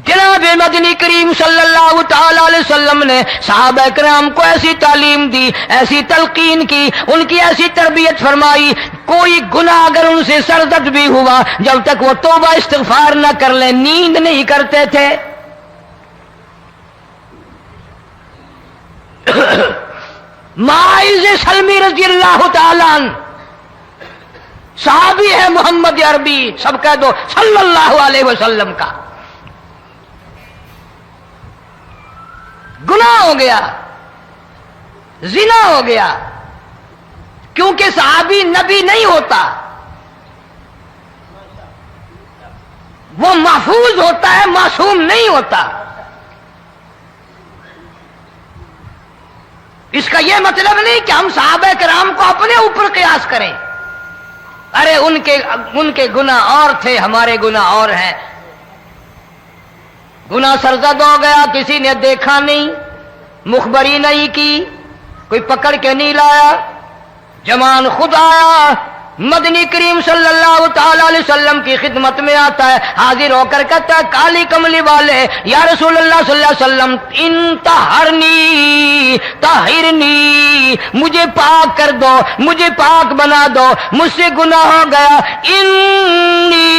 جناب مدنی کریم صلی اللہ تعالی علیہ وسلم نے صحابہ کرام کو ایسی تعلیم دی، ایسی تلقین کی، ان کی ایسی تربیت فرمائی، کوئی گناہ اگر ان سے سرزد بھی ہوا جب تک وہ توبہ استغفار نہ کر لیں نیند نہیں کرتے تھے۔ معاذ سلمی رضی اللہ تعالی عنہ صحابی ہے محمد عربی، سب کہہ دو صلی اللہ علیہ وسلم کا، گناہ ہو گیا، زنا ہو گیا، کیونکہ صحابی نبی نہیں ہوتا، وہ محفوظ ہوتا ہے، معصوم نہیں ہوتا۔ اس کا یہ مطلب نہیں کہ ہم صحابہ کرام کو اپنے اوپر قیاس کریں، ارے ان کے گناہ اور تھے، ہمارے گناہ اور ہیں۔ گناہ سرزد ہو گیا، کسی نے دیکھا نہیں، مخبری نہیں کی، کوئی پکڑ کے نہیں لایا، جمان خود آیا، مدنی کریم صلی اللہ تعالی علیہ وسلم کی خدمت میں آتا ہے، حاضر ہو کر کہتا ہے کالی کملی والے یا رسول اللہ صلی اللہ علیہ وسلم انتہرنی طہرنی، مجھے پاک کر دو، مجھے پاک بنا دو، مجھ سے گناہ ہو گیا، انی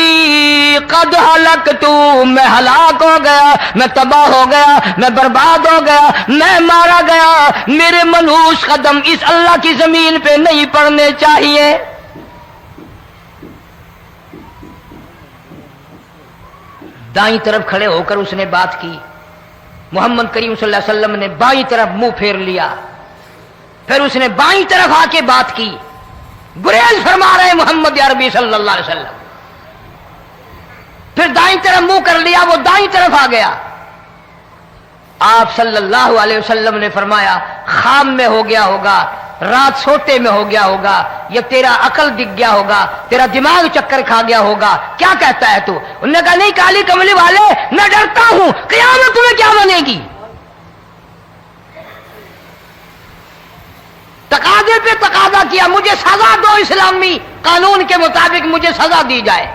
قد ہلکت، میں ہلاک ہو گیا، میں تباہ ہو گیا، میں برباد ہو گیا، میں مارا گیا، میرے منحوس قدم اس اللہ کی زمین پہ نہیں پڑنے چاہیے۔ دائیں طرف کھڑے ہو کر اس نے بات کی، محمد کریم صلی اللہ علیہ وسلم نے بائیں طرف منہ پھیر لیا، پھر اس نے بائیں طرف آ کے بات کی، گریز فرما رہے محمد عربی صلی اللہ علیہ وسلم، پھر دائیں طرف منہ کر لیا، وہ دائیں طرف آ گیا۔ آپ صلی اللہ علیہ وسلم نے فرمایا خواب میں ہو گیا ہوگا، رات سوتے میں ہو گیا ہوگا، یا تیرا عقل دکھ گیا ہوگا، تیرا دماغ چکر کھا گیا ہوگا، کیا کہتا ہے تو؟ انہوں نے کہا نہیں کالی کملی والے میں ڈرتا ہوں، قیامت تمہیں کیا بنے گی؟ تقاضے پہ تقاضا کیا، مجھے سزا دو، اسلامی قانون کے مطابق مجھے سزا دی جائے۔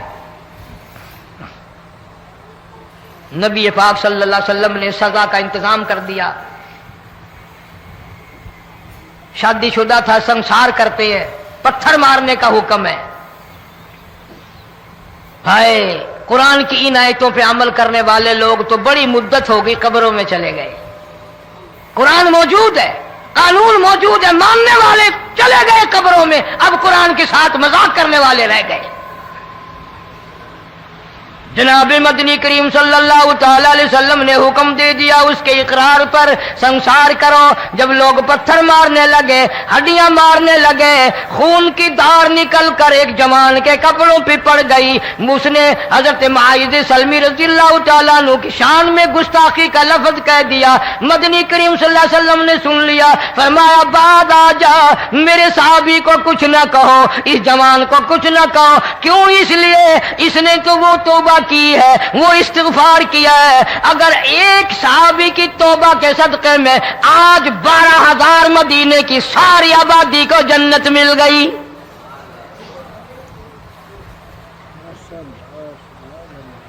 نبی پاک صلی اللہ علیہ وسلم نے سزا کا انتظام کر دیا. شادی شدہ تھا، سنسار کرتے ہیں، پتھر مارنے کا حکم ہے. ہائے قرآن کی ان آیتوں پہ عمل کرنے والے لوگ تو بڑی مدت ہو گئی قبروں میں چلے گئے. قرآن موجود ہے، قانون موجود ہے، ماننے والے چلے گئے قبروں میں، اب قرآن کے ساتھ مذاق کرنے والے رہ گئے. جناب مدنی کریم صلی اللہ تعالی علیہ وسلم نے حکم دے دیا اس کے اقرار پر سنسار کرو. جب لوگ پتھر مارنے لگے، ہڈیاں مارنے لگے، خون کی دھار نکل کر ایک جوان کے کپڑوں پہ پڑ گئی. اس نے حضرت معاذ سلمی رضی اللہ تعالیٰ عنہ کی شان میں گستاخی کا لفظ کہہ دیا. مدنی کریم صلی اللہ علیہ وسلم نے سن لیا، فرمایا بعد آ جا، میرے صحابی کو کچھ نہ کہو، اس جوان کو کچھ نہ کہو. کیوں؟ اس لیے اس نے تو وہ توبہ کی ہے، وہ استغفار کیا ہے. اگر ایک صحابی کی توبہ کے صدقے میں آج 12,000 مدینے کی ساری آبادی کو جنت مل گئی.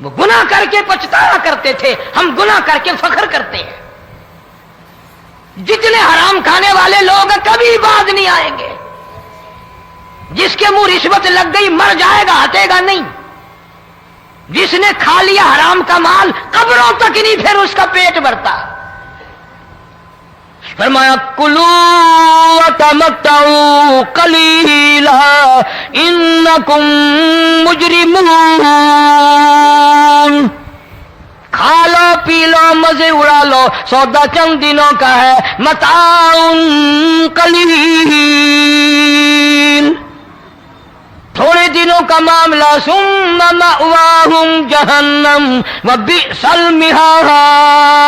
وہ گناہ کر کے پچھتایا کرتے تھے، ہم گناہ کر کے فخر کرتے ہیں. جتنے حرام کھانے والے لوگ کبھی باز نہیں آئیں گے. جس کے منہ رشوت لگ گئی مر جائے گا، ہٹے گا نہیں. جس نے کھا لیا حرام کا مال قبروں تک نہیں پھر اس کا پیٹ بھرتا. فرمایا کلو وتمتعوا قلیلا انکم مجرمون. کھا لو پی لو مزے اڑا لو، سودا چند دنوں کا ہے. متاع قلیل، تھوڑے دنوں کا معاملہ. ثم مأواہم جہنم وبئس المہاد.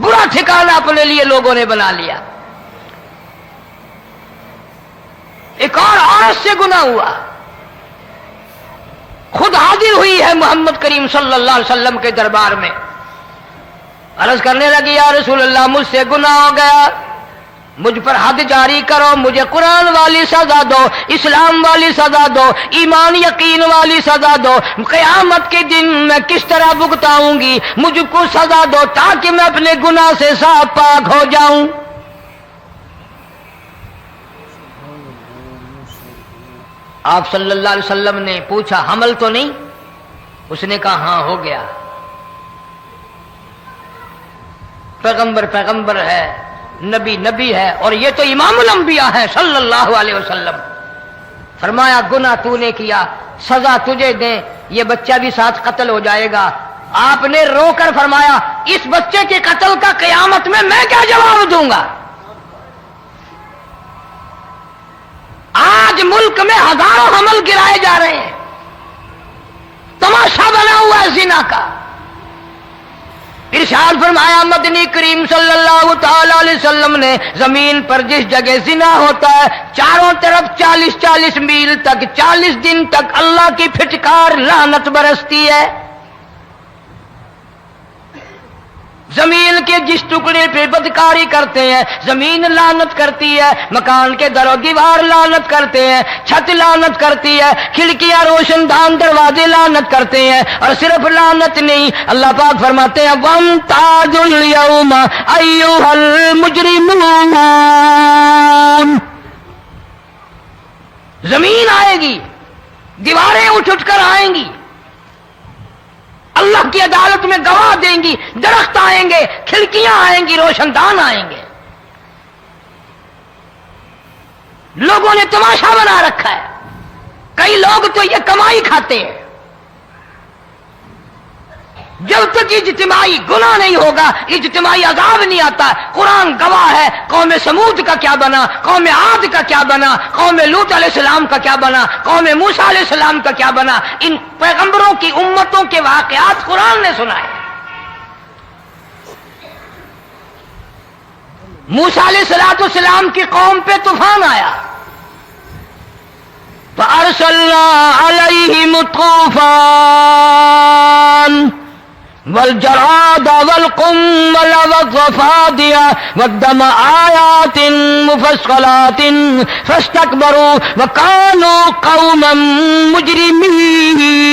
برا ٹھکانہ اپنے لیے لوگوں نے بنا لیا. ایک اور عورت سے گناہ ہوا، خود حاضر ہوئی ہے محمد کریم صلی اللہ علیہ وسلم کے دربار میں. عرض کرنے لگی یا رسول اللہ مجھ سے گناہ ہو گیا، مجھ پر حد جاری کرو، مجھے قرآن والی سزا دو، اسلام والی سزا دو، ایمان یقین والی سزا دو. قیامت کے دن میں کس طرح بھگتاؤں گی، مجھ کو سزا دو تاکہ میں اپنے گناہ سے صاف پاک ہو جاؤں. آپ صلی اللہ علیہ وسلم نے پوچھا حمل تو نہیں؟ اس نے کہا ہاں ہو گیا. پیغمبر ہے، نبی ہے، اور یہ تو امام الانبیاء ہے صلی اللہ علیہ وسلم. فرمایا گناہ تو نے کیا، سزا تجھے دیں، یہ بچہ بھی ساتھ قتل ہو جائے گا. آپ نے رو کر فرمایا اس بچے کے قتل کا قیامت میں کیا جواب دوں گا؟ آج ملک میں ہزاروں حمل گرائے جا رہے ہیں، تماشا بنا ہوا ہے زنا کا. ارشاد فرمایا مدنی کریم صلی اللہ تعالی علیہ وسلم نے زمین پر جس جگہ زنا ہوتا ہے چاروں طرف 40 میل تک 40 دن تک اللہ کی پھٹکار لعنت برستی ہے. زمین کے جس ٹکڑے پہ بدکاری کرتے ہیں زمین لعنت کرتی ہے، مکان کے در و دیوار لعنت کرتے ہیں، چھت لعنت کرتی ہے، کھڑکیاں روشن دان دروازے لعنت کرتے ہیں. اور صرف لعنت نہیں، اللہ پاک فرماتے ہیں وَامْتَازُوا الْيَوْمَ أَيُّهَا الْمُجْرِمُونَ. زمین آئے گی، دیواریں اٹھ کر آئیں گی، اللہ کی عدالت میں گواہ دیں گی، درخت آئیں گے، کھڑکیاں آئیں گی، روشن دان آئیں گے. لوگوں نے تماشا بنا رکھا ہے. کئی لوگ تو یہ کمائی کھاتے ہیں. جب تک اجتماعی گناہ نہیں ہوگا اجتماعی عذاب نہیں آتا. قرآن گواہ ہے، قوم سمود کا کیا بنا، قوم عاد کا کیا بنا، قوم لوط علیہ السلام کا کیا بنا، قوم موسیٰ علیہ السلام کا کیا بنا. ان پیغمبروں کی امتوں کے واقعات قرآن نے سنائے. موسیٰ علیہ السلام کی قوم پہ طوفان آیا، فَأَرْسَلْنَا عَلَيْهِمُ الطُّوفَانَ والجراد والقمل والضفادع والدم آيات مفصلات فاستكبروا وكانوا قوما مجرمين.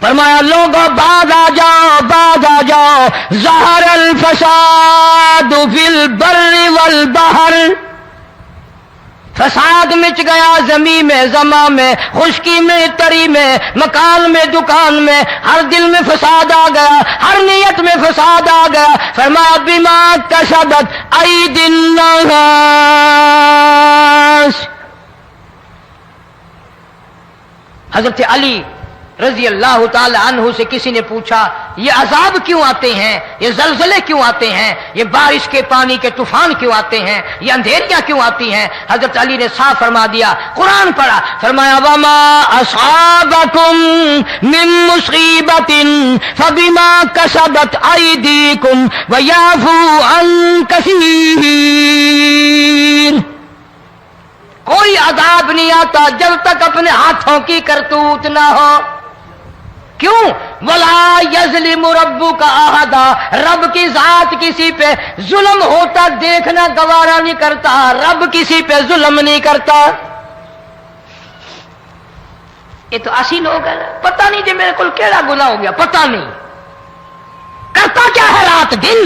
فرمایا لوگوں باز آ جاؤ ظہر الفساد فی البر والبحر، فساد مچ گیا زمین میں زماں میں، خشکی میں تری میں، مکان میں دکان میں، ہر دل میں فساد آ گیا، ہر نیت میں فساد آ گیا۔ فرمایا بما کسبت ایدی الناس۔ حضرت علی رضی اللہ تعالی عنہ سے کسی نے پوچھا یہ عذاب کیوں آتے ہیں، یہ زلزلے کیوں آتے ہیں، یہ بارش کے پانی کے طوفان کیوں آتے ہیں، یہ اندھیریاں کیوں آتی ہیں؟ حضرت علی نے صاف فرما دیا، قرآن پڑھا، فرمایا وما اصابکم من مصیبت فبما کسبت ایدیکم ویعفو عن کثیر۔ کوئی عذاب نہیں آتا جب تک اپنے ہاتھوں کی کرتوت نہ ہو۔ کیوں؟ ولا یظلم ربک احدا، رب کی ذات کسی پہ ظلم ہوتا دیکھنا گوارا نہیں کرتا، رب کسی پہ ظلم نہیں کرتا۔ یہ تو اسی لوگ ہیں، پتہ نہیں جی میرے کو کیڑا گناہ ہو گیا، پتہ نہیں کرتا کیا ہے رات دن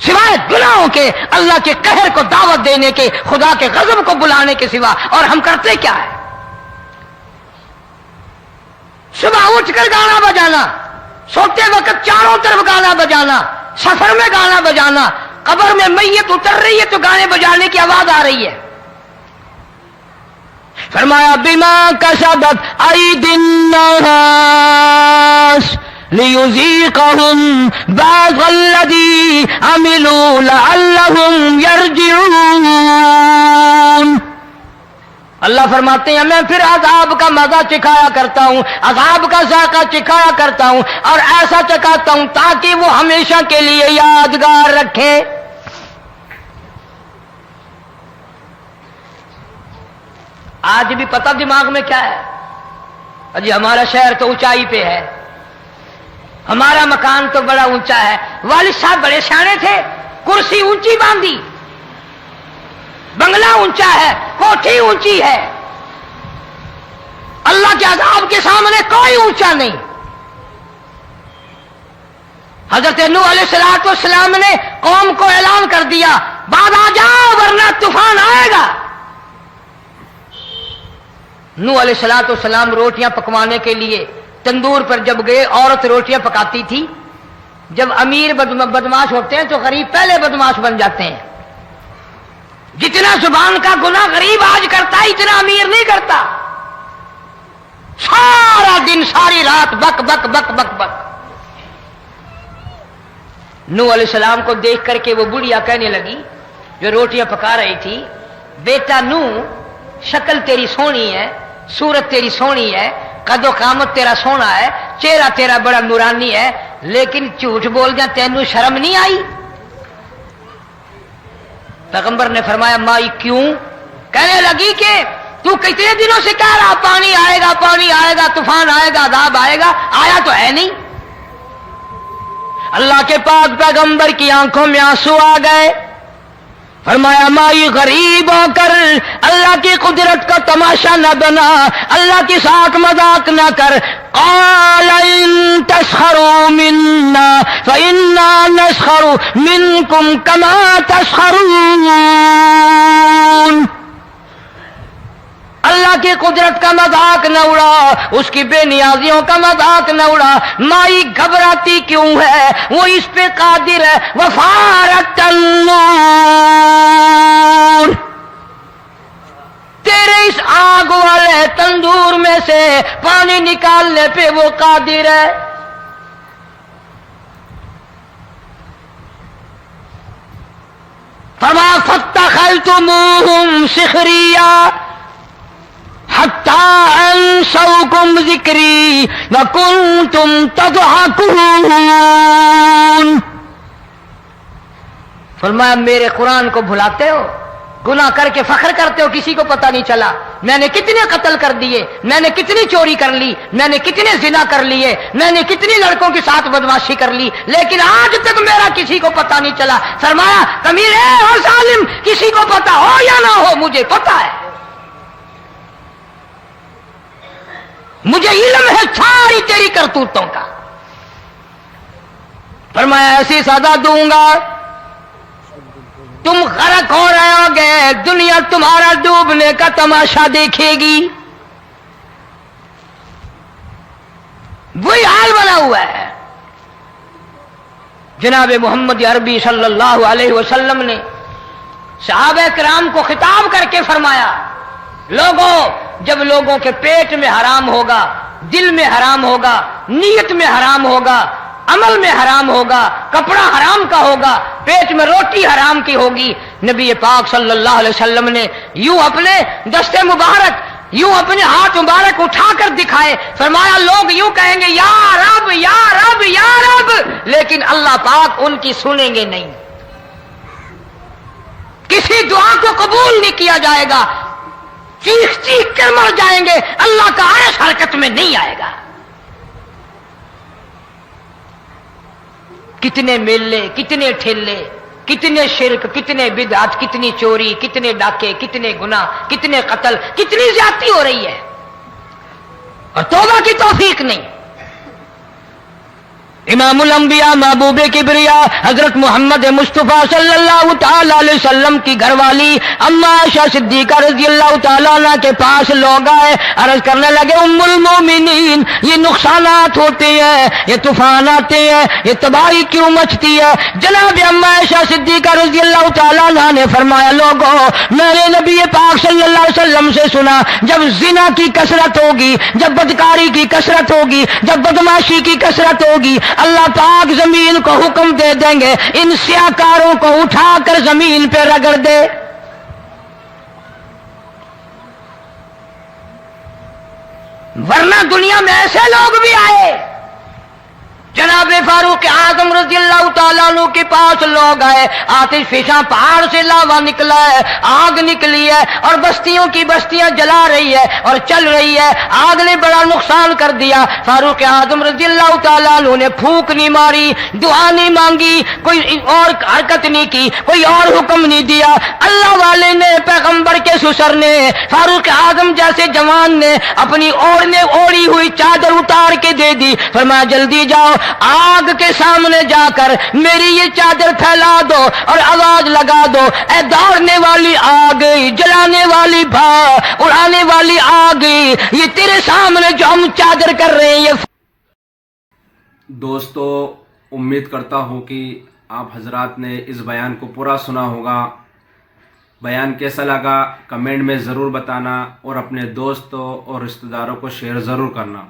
سوائے گناہوں کے، اللہ کے قہر کو دعوت دینے کے، خدا کے غضب کو بلانے کے سوا، اور ہم کرتے کیا ہے؟ صبح اٹھ کر گانا بجانا، سوتے وقت چاروں طرف گانا بجانا، سفر میں گانا بجانا، قبر میں میت اتر رہی ہے تو گانے بجانے کی آواز آ رہی ہے۔ فرمایا بما کسبت ایدی الناس لیذیقہم بعض الذی عملوا لعلہم یرجعون۔ اللہ فرماتے ہیں میں پھر عذاب کا مزہ چکھایا کرتا ہوں، عذاب کا ذائقہ چکھایا کرتا ہوں، اور ایسا چکھاتا ہوں تاکہ وہ ہمیشہ کے لیے یادگار رکھے۔ آج بھی پتہ دماغ میں کیا ہے؟ جی ہمارا شہر تو اونچائی پہ ہے، ہمارا مکان تو بڑا اونچا ہے، والد صاحب بڑے سیانے تھے، کرسی اونچی باندھی، بنگلہ اونچا ہے، کوٹھی اونچی ہے، اللہ کے عذاب کے سامنے کوئی اونچا نہیں۔ حضرت نوح علیہ السلام نے قوم کو اعلان کر دیا بعد آ جاؤ ورنہ طوفان آئے گا۔ نوح علیہ السلام روٹیاں پکوانے کے لیے تندور پر جب گئے، عورت روٹیاں پکاتی تھی۔ جب امیر بدماش ہوتے ہیں تو غریب پہلے بدماش بن جاتے ہیں۔ جتنا زبان کا گناہ غریب آج کرتا ہے اتنا امیر نہیں کرتا۔ سارا دن ساری رات بک بک بک بک بک۔ نوح علیہ السلام کو دیکھ کر کے وہ بڑھیا کہنے لگی جو روٹیاں پکا رہی تھی، بیٹا نوح شکل تیری سونی ہے، صورت تیری سونی ہے، قد و قامت تیرا سونا ہے، چہرہ تیرا بڑا نورانی ہے، لیکن جھوٹ بول جا تینوں شرم نہیں آئی؟ پیغمبر نے فرمایا مائی کیوں؟ کہنے لگی کہ تو کتنے دنوں سے کہہ رہا پانی آئے گا، پانی آئے گا، طوفان آئے گا، عذاب آئے گا، آیا تو ہے نہیں۔ اللہ کے پاک پیغمبر کی آنکھوں میں آنسو آ گئے۔ فرمایا مائی غریب ہو کر اللہ کی قدرت کا تماشا نہ بنا، اللہ کی ساتھ مذاق نہ کر۔ قال ان تسخروا منا فإنا نسخر منكم كما تسخرون۔ اللہ کی قدرت کا مذاق نہ اڑا، اس کی بے نیازیوں کا مذاق نہ اڑا۔ مائی گھبراتی کیوں ہے؟ وہ اس پہ قادر ہے۔ وفارت النور، تیرے اس آگ والے تندور میں سے پانی نکالنے پہ وہ قادر ہے۔ فما فاتخذتموہم سخریا حتی انسوکم ذکری وکنتم تضحکون۔ فرمایا میرے قرآن کو بھلاتے ہو، گناہ کر کے فخر کرتے ہو، کسی کو پتہ نہیں چلا میں نے کتنے قتل کر دیے، میں نے کتنی چوری کر لی، میں نے کتنے زنا کر لیے، میں نے کتنی لڑکوں کے ساتھ بدماشی کر لی، لیکن آج تک میرا کسی کو پتہ نہیں چلا۔ فرمایا کمینے اور ظالم، کسی کو پتہ ہو یا نہ ہو مجھے پتہ ہے۔ مجھے علم ہے ساری تیری کرتوتوں کا. فرمایا ایسی سزا دوں گا تم غرق ہو رہے ہو گے، دنیا تمہارا ڈوبنے کا تماشا دیکھے گی. وہی حال بنا ہوا ہے. جناب محمد عربی صلی اللہ علیہ وسلم نے صحابہ کرام کو خطاب کر کے فرمایا، لوگوں، جب لوگوں کے پیٹ میں حرام ہوگا، دل میں حرام ہوگا، نیت میں حرام ہوگا، عمل میں حرام ہوگا، کپڑا حرام کا ہوگا، پیٹ میں روٹی حرام کی ہوگی، نبی پاک صلی اللہ علیہ وسلم نے یوں اپنے دستے مبارک، یوں اپنے ہاتھ مبارک اٹھا کر دکھائے، فرمایا لوگ یوں کہیں گے یا رب یا رب یا رب، لیکن اللہ پاک ان کی سنیں گے نہیں، کسی دعا کو قبول نہیں کیا جائے گا، چیخ چیخ کر مر جائیں گے، اللہ کا عرش حرکت میں نہیں آئے گا. کتنے میلے، کتنے ٹھیلے، کتنے شرک، کتنے بدعت، کتنی چوری، کتنے ڈاکے، کتنے گناہ، کتنے قتل، کتنی زیادتی ہو رہی ہے اور توبہ کی توفیق نہیں. امام الانبیاء محبوب کبریا حضرت محمد مصطفیٰ صلی اللہ تعالی علیہ وسلم کی گھر والی اما عائشہ صدیقہ رضی اللہ تعالیٰ عنہ کے پاس لوگ آئے، عرض کرنے لگے ام المومنین، یہ نقصانات ہوتے ہیں، یہ طوفان آتے ہیں، یہ تباہی کیوں مچتی ہے؟ جناب اما عائشہ صدیقہ رضی اللہ تعالیٰ عنہ نے فرمایا، لوگوں، میں نے نبی پاک صلی اللہ علیہ وسلم سے سنا، جب زنا کی کثرت ہوگی، جب بدکاری کی کثرت ہوگی، جب بدماشی کی کثرت ہوگی، اللہ پاک زمین کو حکم دے دیں گے ان سیاکاروں کو اٹھا کر زمین پہ رگڑ دے. ورنہ دنیا میں ایسے لوگ بھی آئے. جناب فاروق اعظم رضی اللہ تعالیٰ عنہ کے پاس لوگ آئے، آتش فشاں پہاڑ سے لاوا نکلا ہے، آگ نکلی ہے اور بستیوں کی بستیاں جلا رہی ہے اور چل رہی ہے، آگ نے بڑا نقصان کر دیا. فاروق اعظم رضی اللہ تعالیٰ عنہ نے پھونک نہیں ماری، دعا نہیں مانگی، کوئی اور حرکت نہیں کی، کوئی اور حکم نہیں دیا. اللہ والے نے، پیغمبر کے سسر نے، فاروق اعظم جیسے جوان نے اپنی اوڑھی ہوئی چادر اتار کے دے دی، فرمایا جلدی جاؤ، آگ کے سامنے جا کر میری یہ چادر پھیلا دو اور آواز لگا دو، اے دوڑنے والی آگ، جلانے والی بھا، اڑانے والی آگ، یہ تیرے سامنے جو ہم چادر کر رہے ہیں. یہ دوستو، امید کرتا ہوں کہ آپ حضرات نے اس بیان کو پورا سنا ہوگا. بیان کیسا لگا کمنٹ میں ضرور بتانا اور اپنے دوستوں اور رشتہ داروں کو شیئر ضرور کرنا.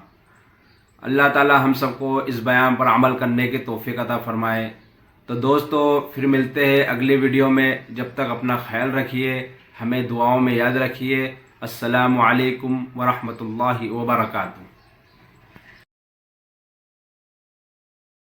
اللہ تعالی ہم سب کو اس بیان پر عمل کرنے کی توفیق عطا فرمائے. تو دوستو، پھر ملتے ہیں اگلی ویڈیو میں. جب تک اپنا خیال رکھیے، ہمیں دعاؤں میں یاد رکھیے. السلام علیکم ورحمۃ اللہ وبرکاتہ.